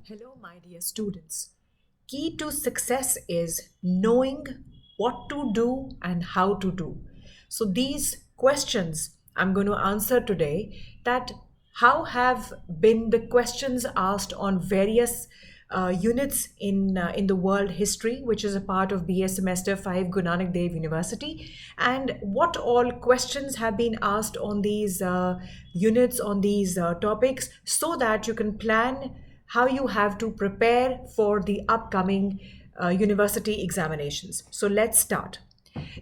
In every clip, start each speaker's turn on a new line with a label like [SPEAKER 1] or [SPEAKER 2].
[SPEAKER 1] Hello, my dear students. Key to success is knowing what to do and how to do. So, these questions I'm going to answer today that how have been the questions asked on various units in the world history, which is a part of BA Semester 5 Guru Nanak Dev University, and what all questions have been asked on these units, on these topics, so that you can plan how you have to prepare for the upcoming university examinations. So let's start.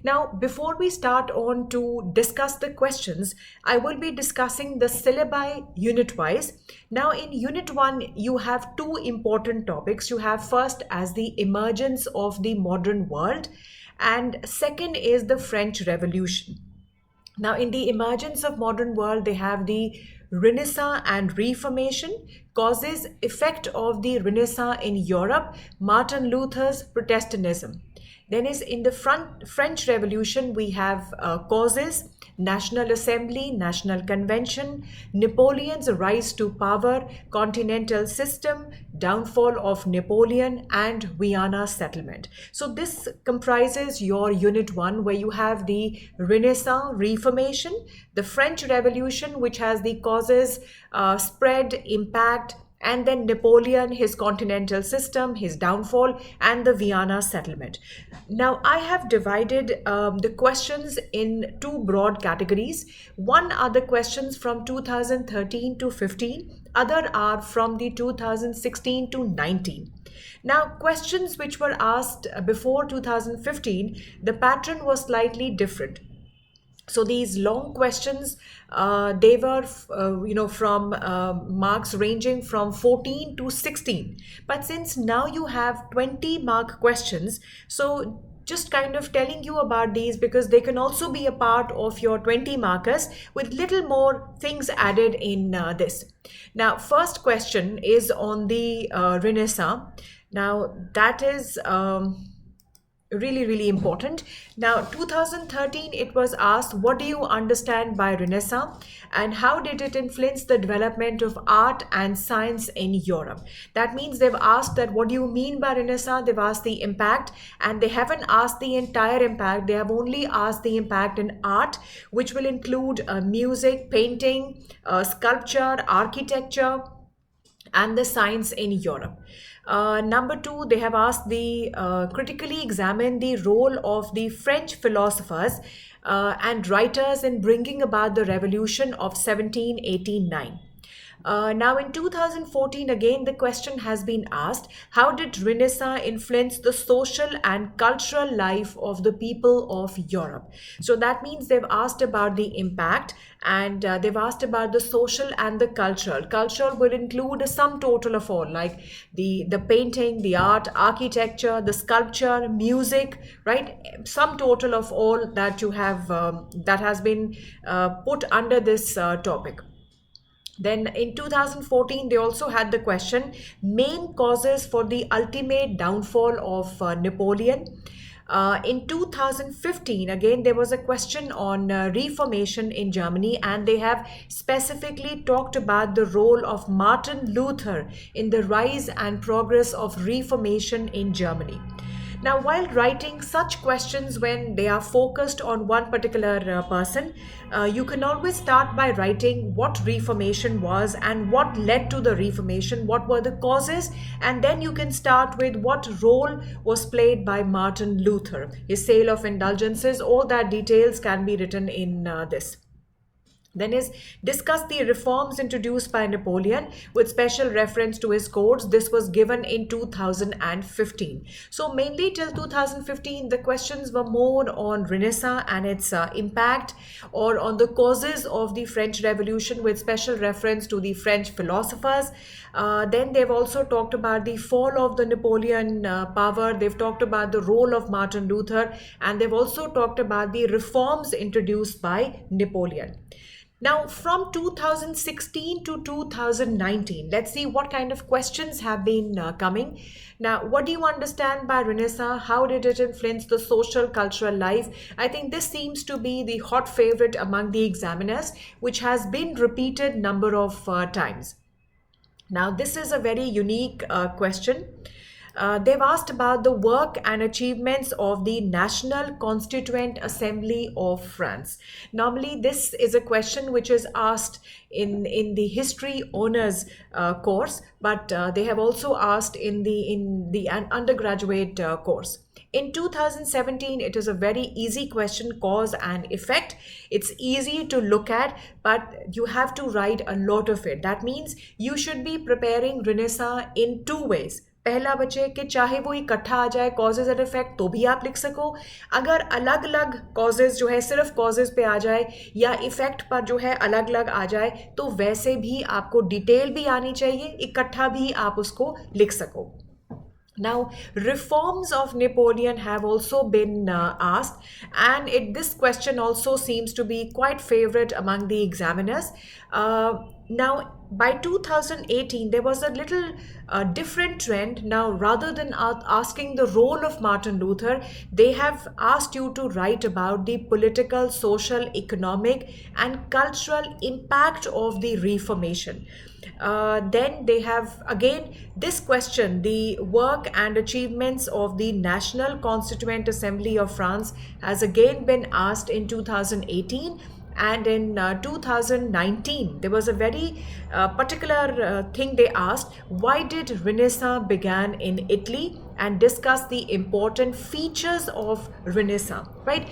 [SPEAKER 1] Now, before we start on to discuss the questions, I will be discussing the syllabi unit wise. Now, in unit 1, you have two important topics. You have first as the emergence of the modern world, and second is the French Revolution. Now, in the emergence of modern world, they have the Renaissance and Reformation, causes, effect of the Renaissance in Europe, Martin Luther's Protestantism. Then is in the French Revolution, we have causes, National Assembly, National Convention, Napoleon's rise to power, continental system, downfall of Napoleon, and Vienna settlement. So this comprises your unit 1, where you have the Renaissance, Reformation, the French Revolution, which has the causes, spread, impact, and then Napoleon, his continental system, his downfall, and the Vienna settlement. Now, I have divided the questions in two broad categories. One are the questions from 2013 to 15, other are from the 2016 to 19. Now, questions which were asked before 2015, the pattern was slightly different. So these long questions, they were from marks ranging from 14 to 16, but since now you have 20 mark questions, so just kind of telling you about these because they can also be a part of your 20 markers with little more things added in this. Now, first question is on the Renaissance. Now, that is really important. Now, 2013, it was asked, what do you understand by Renaissance and how did it influence the development of art and science in Europe? That means they've asked that what do you mean by Renaissance. They've asked the impact, and they haven't asked the entire impact. They have only asked the impact in art, which will include music, painting, sculpture, architecture, and the science in Europe. Number 2, they have asked the critically examine the role of the French philosophers and writers in bringing about the revolution of 1789. Now, in 2014, again, the question has been asked, how did Renaissance influence the social and cultural life of the people of Europe? So that means they've asked about the impact, and they've asked about the social and the cultural. Cultural will include a sum total of all, like the painting, the art, architecture, the sculpture, music, right? Sum total of all that you have that has been put under this topic. Then in 2014, they also had the question, main causes for the ultimate downfall of Napoleon. In 2015, again, there was a question on Reformation in Germany, and they have specifically talked about the role of Martin Luther in the rise and progress of Reformation in Germany. Now, while writing such questions, when they are focused on one particular person, you can always start by writing what Reformation was and what led to the Reformation, what were the causes, and then you can start with what role was played by Martin Luther, his sale of indulgences. All that details can be written in this. Then is discuss the reforms introduced by Napoleon with special reference to his codes. This was given in 2015. So mainly till 2015, the questions were more on Renaissance and its impact, or on the causes of the French Revolution with special reference to the French philosophers. Then they've also talked about the fall of the Napoleon power. They've talked about the role of Martin Luther, and they've also talked about the reforms introduced by Napoleon. Now, from 2016 to 2019, let's see what kind of questions have been coming. Now, what do you understand by Renaissance? How did it influence the social, cultural life? I think this seems to be the hot favorite among the examiners, which has been repeated number of times. Now, this is a very unique question. They've asked about the work and achievements of the National Constituent Assembly of France. Normally, this is a question which is asked in the history honors course, but they have also asked in the undergraduate course. In 2017, it is a very easy question, cause and effect. It's easy to look at, but you have to write a lot of it. That means you should be preparing Renaissance in two ways. पहला बचे कि चाहे वो इकट्ठा आ जाए causes and effect तो भी आप लिख सको, अगर अलग अलग कॉजेज जो है सिर्फ कॉजेज पे आ जाए या इफेक्ट पर जो है अलग अलग आ जाए तो वैसे भी आपको डिटेल भी आनी चाहिए, इकट्ठा भी आप उसको लिख सको. Now, reforms of Napoleon have also been asked, and this question also seems to be quite favorite among the examiners. Now, by 2018, there was a little different trend. Now, rather than asking the role of Martin Luther, they have asked you to write about the political, social, economic, and cultural impact of the Reformation. Then they have again this question: the work and achievements of the National Constituent Assembly of France has again been asked in 2018. And in 2019, there was a very particular thing they asked: why did Renaissance began in Italy? And discuss the important features of Renaissance, right?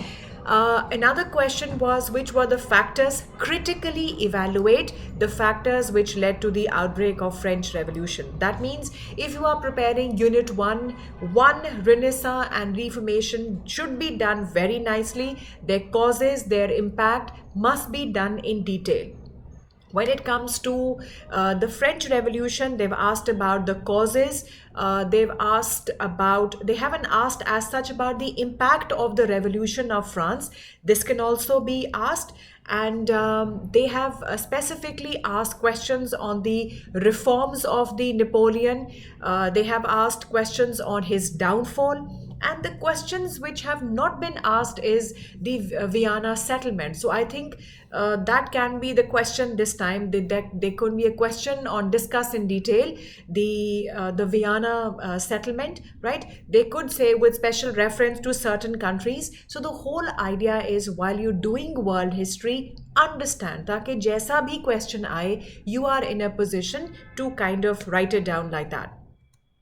[SPEAKER 1] Another question was, which were the factors? Critically evaluate the factors which led to the outbreak of French Revolution. That means if you are preparing Unit 1, Renaissance and Reformation should be done very nicely. Their causes, their impact must be done in detail. When it comes to the French Revolution, they've asked about the causes. They haven't asked as such about the impact of the Revolution of France. This can also be asked. And they have specifically asked questions on the reforms of the Napoleon. They have asked questions on his downfall. And the questions which have not been asked is the Vienna settlement. So I think that can be the question this time. There could be a question on discuss in detail the Vienna settlement, right? They could say with special reference to certain countries. So the whole idea is, while you're doing world history, understand ताकि जैसा भी question आए, you are in a position to kind of write it down like that.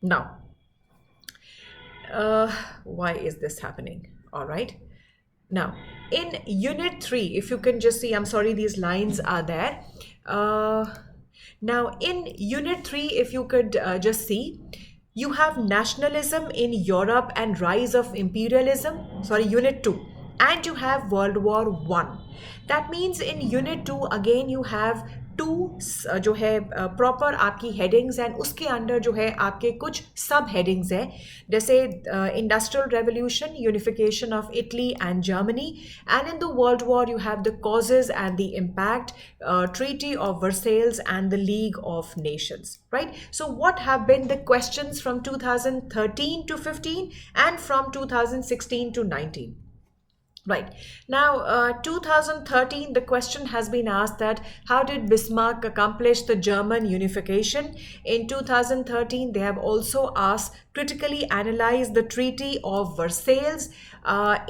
[SPEAKER 1] Now, why is this happening? All right. Now, in Unit 3, if you can just see, I'm sorry, these lines are there. Now, in Unit 3, if you could just see, you have nationalism in Europe and rise of imperialism. Sorry, Unit 2. And you have World War I. That means in Unit 2, again, you have to जो है proper आपकी headings and उसके under जो है आपके कुछ सब headings है, जैसे industrial revolution, unification of Italy and Germany, and in the world war you have the causes and the impact, treaty of Versailles and the league of Nations, right? So what have been the questions from 2013 to 15 and from 2016 to 19? Right. Now, 2013, the question has been asked that how did Bismarck accomplish the German unification? In 2013, they have also asked critically analyze the Treaty of Versailles.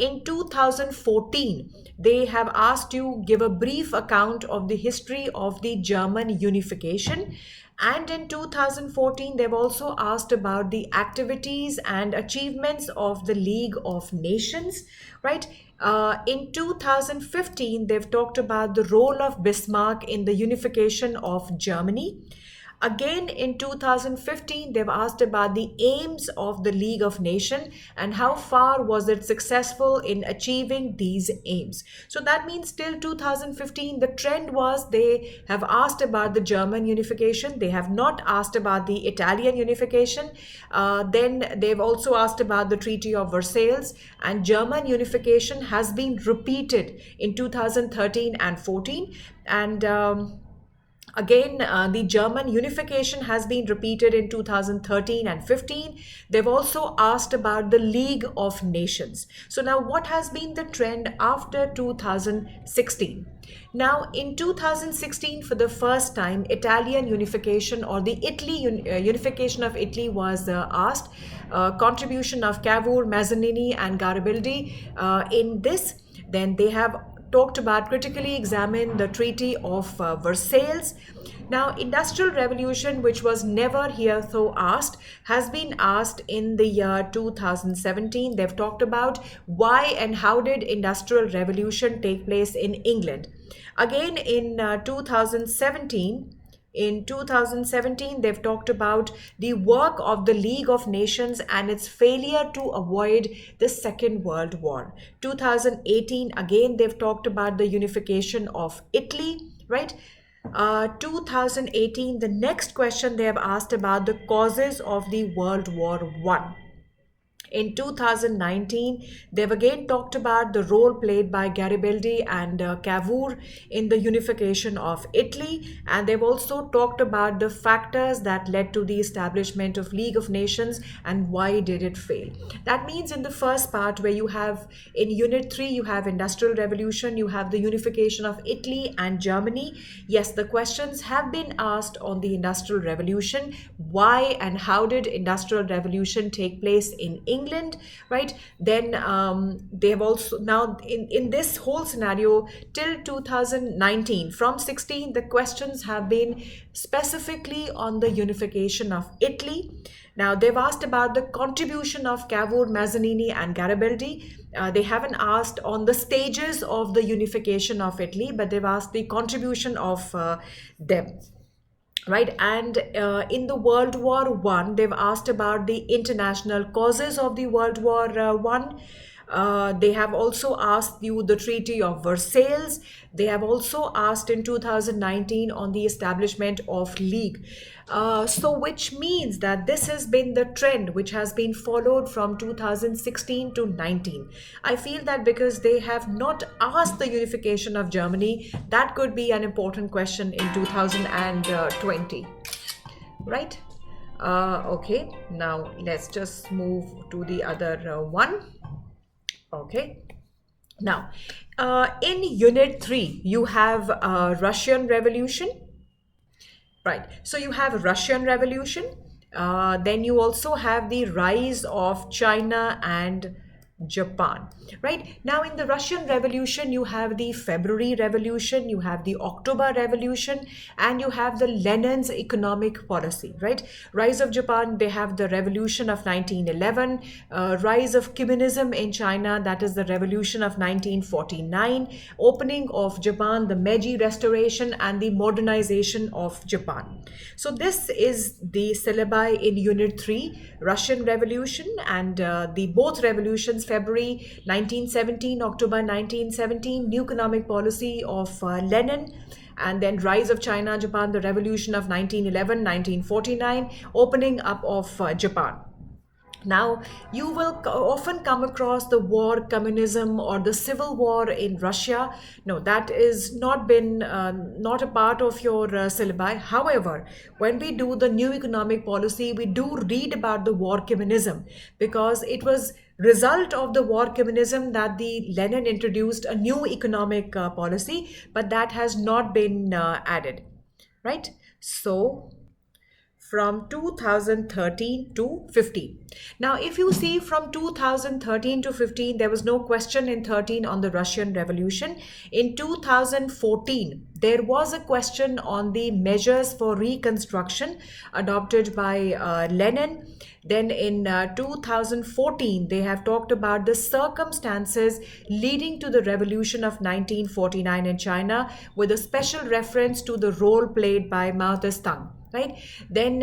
[SPEAKER 1] In 2014, they have asked you give a brief account of the history of the German unification. And in 2014, they've also asked about the activities and achievements of the League of Nations, right? In 2015, they've talked about the role of Bismarck in the unification of Germany. Again, in 2015, they've asked about the aims of the League of Nations and how far was it successful in achieving these aims. So that means till 2015, the trend was they have asked about the German unification. They have not asked about the Italian unification. Then they've also asked about the Treaty of Versailles, and German unification has been repeated in 2013 and 14. And Again, the German unification has been repeated in 2013 and 15. They've also asked about the League of Nations. So now what has been the trend after 2016? Now in 2016, for the first time, Italian unification or the unification of Italy was asked. Contribution of Cavour, Mazzanini and Garibaldi in this. Then they have talked about critically examine the Treaty of Versailles. Now, Industrial Revolution, which was never heretofore asked, has been asked in the year 2017. They've talked about why and how did Industrial Revolution take place in England. Again, in 2017, they've talked about the work of the League of Nations and its failure to avoid the Second World War. 2018, again, they've talked about the unification of Italy, right? 2018, the next question they have asked about the causes of the World War One. In 2019, they've again talked about the role played by Garibaldi and Cavour in the unification of Italy, and they've also talked about the factors that led to the establishment of League of Nations and why did it fail. That means in the first part, where you have in Unit 3, you have Industrial Revolution, you have the unification of Italy and Germany. Yes, the questions have been asked on the Industrial Revolution. Why and how did Industrial Revolution take place in England, right? Then they have also now in this whole scenario till 2019, from 16, the questions have been specifically on the unification of Italy. Now they've asked about the contribution of Cavour, Mazzanini and Garibaldi. They haven't asked on the stages of the unification of Italy, but they've asked the contribution of them. Right, and in the World War One, they've asked about the international causes of the World War One. They have also asked you the Treaty of Versailles. They have also asked in 2019 on the establishment of League. So which means that this has been the trend which has been followed from 2016 to 19. I feel that because they have not asked the unification of Germany, that could be an important question in 2020. Right? Okay, now let's just move to the other one. Okay, now in Unit 3, you have Russian Revolution, right? So you have Russian Revolution, then you also have the rise of China and Japan, right? Now in the Russian Revolution, you have the February Revolution, you have the October Revolution, and you have the Lenin's economic policy, right? Rise of Japan, they have the Revolution of 1911, rise of communism in China, that is the Revolution of 1949, opening of Japan, the Meiji Restoration, and the modernization of Japan. So this is the syllabi in Unit 3, Russian Revolution, and the both revolutions, February 1917, October 1917, new economic policy of Lenin, and then rise of China, Japan, the revolution of 1911, 1949, opening up of Japan. Now, you will often come across the war, communism, or the civil war in Russia. No, that is not been not a part of your syllabi. However, when we do the new economic policy, we do read about the war communism, because it was result of the war communism that the Lenin introduced a new economic policy, but that has not been added, right? So from 2013 to 15. Now, if you see from 2013 to 15, there was no question in 13 on the Russian Revolution. In 2014, there was a question on the measures for reconstruction adopted by Lenin. Then in 2014, they have talked about the circumstances leading to the revolution of 1949 in China, with a special reference to the role played by Mao Zedong. Right. Then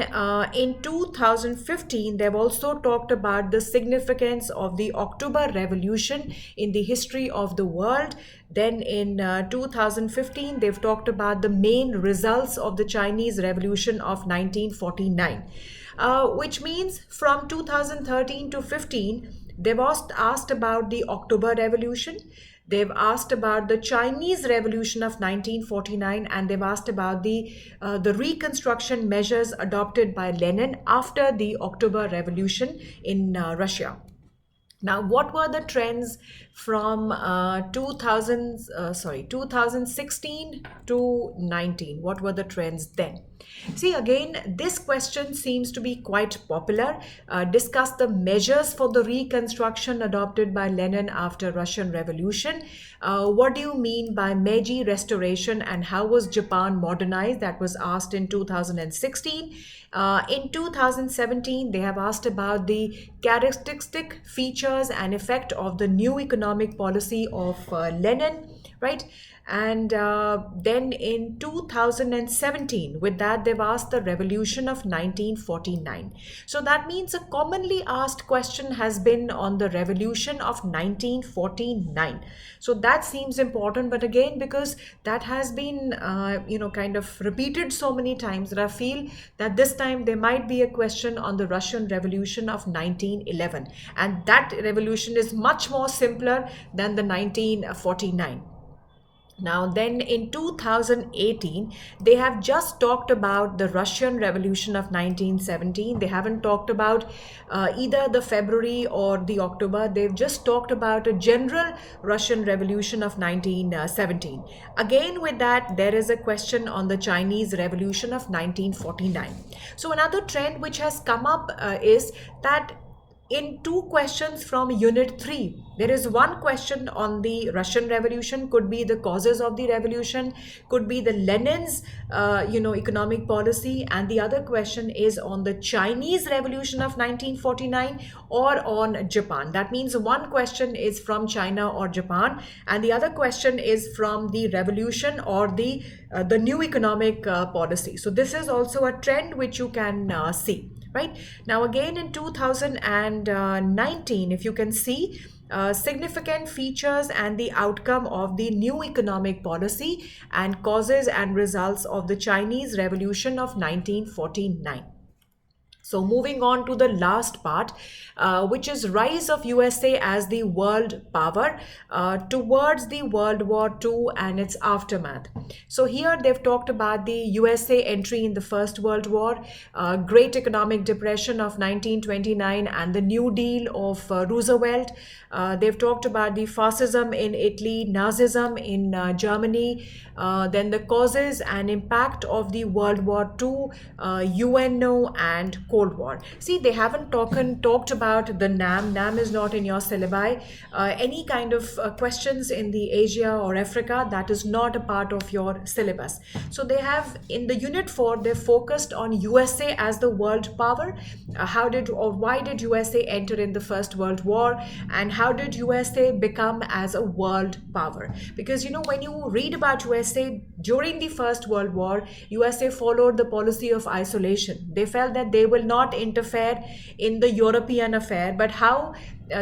[SPEAKER 1] in 2015, they've also talked about the significance of the October Revolution in the history of the world. Then in 2015, they've talked about the main results of the Chinese Revolution of 1949, which means from 2013 to 15, they've asked about the October Revolution. they've asked about the Chinese Revolution of 1949, and they've asked about the reconstruction measures adopted by Lenin after the October Revolution in Russia. Now, what were the trends from 2016 to 19? What were the trends then? See, again, this question seems to be quite popular. Discuss the measures for the reconstruction adopted by Lenin after Russian Revolution. What do you mean by Meiji Restoration, and how was Japan modernized? That was asked in 2016. In 2017, they have asked about the characteristic features and effect of the new economic policy of Lenin, right? And then in 2017, with that, they've asked the revolution of 1949. So that means a commonly asked question has been on the revolution of 1949. So that seems important, but again, because that has been, kind of repeated so many times, that I feel that this time there might be a question on the Russian Revolution of 1911. And that revolution is much more simpler than the 1949. Now, then in 2018, they have just talked about the Russian Revolution of 1917. They haven't talked about either the February or the October. They've just talked about a general Russian Revolution of 1917. Again, with that, there is a question on the Chinese Revolution of 1949. So another trend which has come up is that in two questions from Unit 3, there is one question on the Russian Revolution, could be the causes of the revolution, could be the Lenin's, economic policy, and the other question is on the Chinese Revolution of 1949 or on Japan. That means one question is from China or Japan, and the other question is from the revolution or the new economic policy. So this is also a trend which you can see. Right now, again in 2019, if you can see significant features and the outcome of the new economic policy and causes and results of the Chinese Revolution of 1949. So moving on to the last part, which is rise of USA as the world power towards the World War II and its aftermath. So here they've talked about the USA entry in the First World War, Great Economic Depression of 1929 and the New Deal of Roosevelt. They've talked about the fascism in Italy, Nazism in Germany, then the causes and impact of the World War II, UNO and Cold War. See, they haven't talked about the NAM. NAM is not in your syllabi. Any kind of questions in the Asia or Africa, that is not a part of your syllabus. So they have, in the Unit 4, they focused on USA as the world power. Why did USA enter in the First World War, and how did USA become as a world power? Because when you read about USA during the First World War, USA followed the policy of isolation. They felt that they will not interfere in the European affair, but how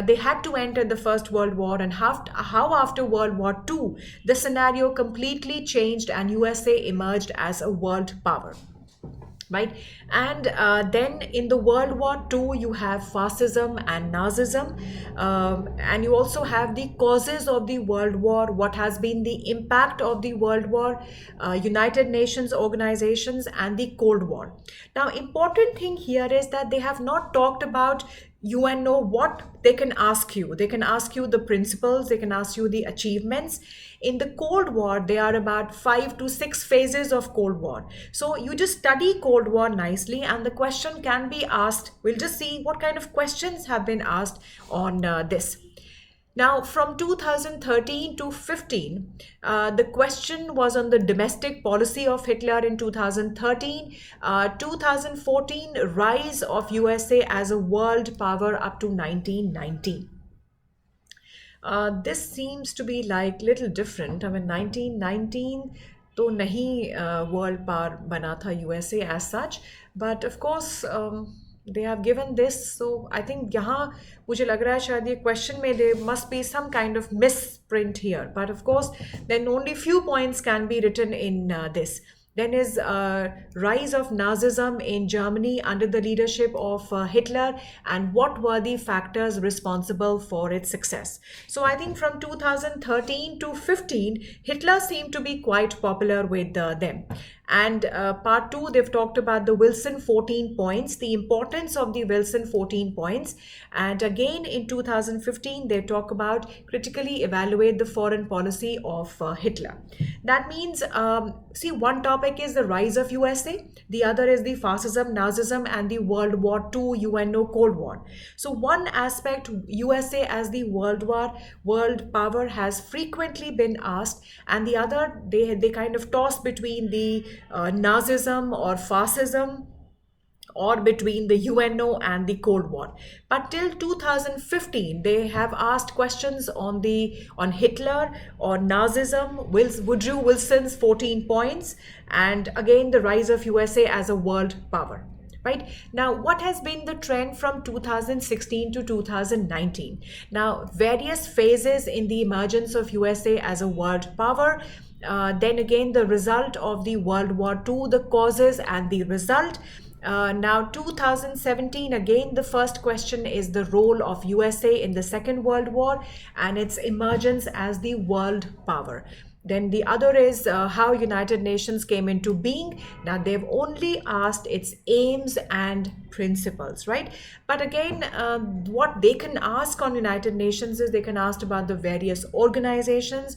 [SPEAKER 1] they had to enter the First World War, and how after World War II the scenario completely changed and USA emerged as a world power. Right, and then in the World War II you have fascism and Nazism, and you also have the causes of the World War, what has been the impact of the World War, United Nations organizations and the Cold War. Now, important thing here is that they have not talked about UNO. What they can ask you the principles, they can ask you the achievements. In the Cold War, there are about 5 to 6 phases of Cold War. So you just study Cold War nicely, and the question can be asked. We'll just see what kind of questions have been asked on this. Now, from 2013 to 15, the question was on the domestic policy of Hitler in 2013. 2014, rise of USA as a world power up to 1919. This seems to be like little different. I mean, 1919 तो नहीं world power बना था USA as such, but of course they have given this. So I think यहाँ मुझे लग रहा है शायद ये question में there must be some kind of misprint here, but of course then only few points can be written in this. Then is rise of Nazism in Germany under the leadership of Hitler, and what were the factors responsible for its success. So I think from 2013 to 15, Hitler seemed to be quite popular with them. And part two, they've talked about the Wilson 14 points, the importance of the Wilson 14 points. And again, in 2015, they talk about critically evaluate the foreign policy of Hitler. That means, see, one topic is the rise of USA, the other is the fascism, Nazism, and the World War II UNO Cold War. So one aspect, USA as the world power, has frequently been asked, and the other, they kind of toss between the Nazism or fascism, or between the UNO and the Cold War. But till 2015, they have asked questions on Hitler or Nazism, Woodrow Wilson's 14 points, and again the rise of USA as a world power. Right now, what has been the trend from 2016 to 2019? Now, various phases in the emergence of USA as a world power. Then again, the result of the World War II, the causes and the result. Now 2017, again the first question is the role of USA in the Second World War and its emergence as the world power. Then the other is how United Nations came into being. Now they've only asked its aims and principles, right? But again, what they can ask on United Nations is they can ask about the various organizations.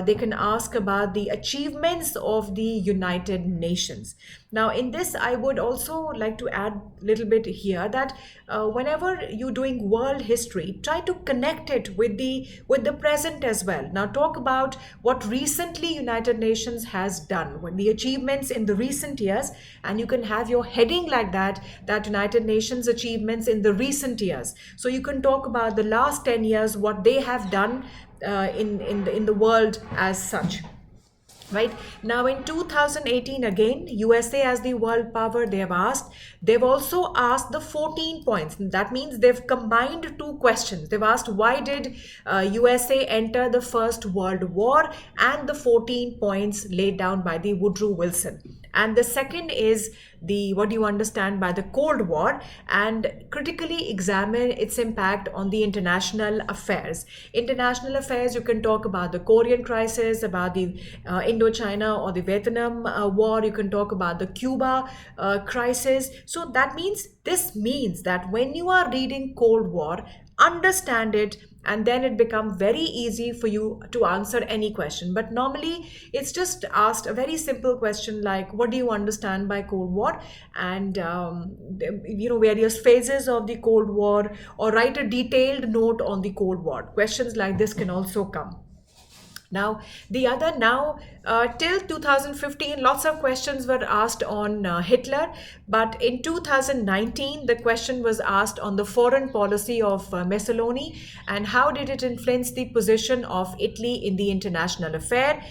[SPEAKER 1] They can ask about the achievements of the United Nations. Now in this, I would also like to add a little bit here that whenever you're doing world history, try to connect it with the present as well. Now talk about what recently United Nations has done, when the achievements in the recent years, and you can have your heading like that United Nations achievements in the recent years. So you can talk about the last 10 years, what they have done in the world as such. Right now in 2018, again USA as the world power, they've also asked the 14 points. That means they've combined two questions. They've asked why did USA enter the First World War, and the 14 points laid down by the Woodrow Wilson. And the second is the what do you understand by the Cold War, and critically examine its impact on the international affairs. International affairs, you can talk about the Korean crisis, about the Indochina or the Vietnam war. You can talk about the Cuba crisis. So this means that when you are reading Cold War, understand it, and then it becomes very easy for you to answer any question. But normally it's just asked a very simple question like, what do you understand by Cold War, and various phases of the Cold War, or write a detailed note on the Cold War. Questions like this can also come. Now, till 2015, lots of questions were asked on Hitler, but in 2019, the question was asked on the foreign policy of Mussolini, and how did it influence the position of Italy in the international affair.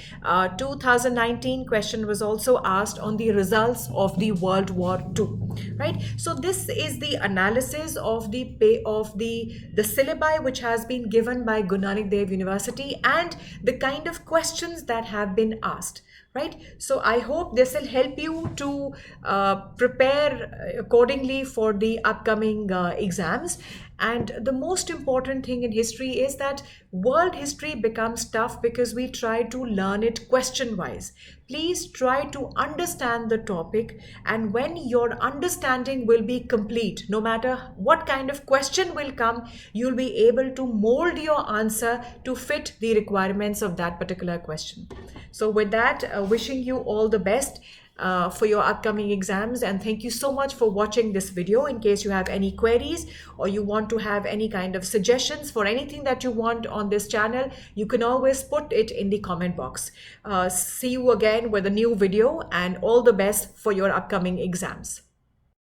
[SPEAKER 1] 2019 question was also asked on the results of the World War II. Right. So this is the analysis of the syllabi which has been given by Guru Nanak Dev University, and the kind of questions that have been asked. Right. So I hope this will help you to prepare accordingly for the upcoming exams. And the most important thing in history is that world history becomes tough because we try to learn it question wise. Please try to understand the topic, and when your understanding will be complete, no matter what kind of question will come, you'll be able to mold your answer to fit the requirements of that particular question. So with that, wishing you all the best for your upcoming exams, and thank you so much for watching this video. In case you have any queries, or you want to have any kind of suggestions for anything that you want on this channel, you can always put it in the comment box. See you again with a new video, and all the best for your upcoming exams.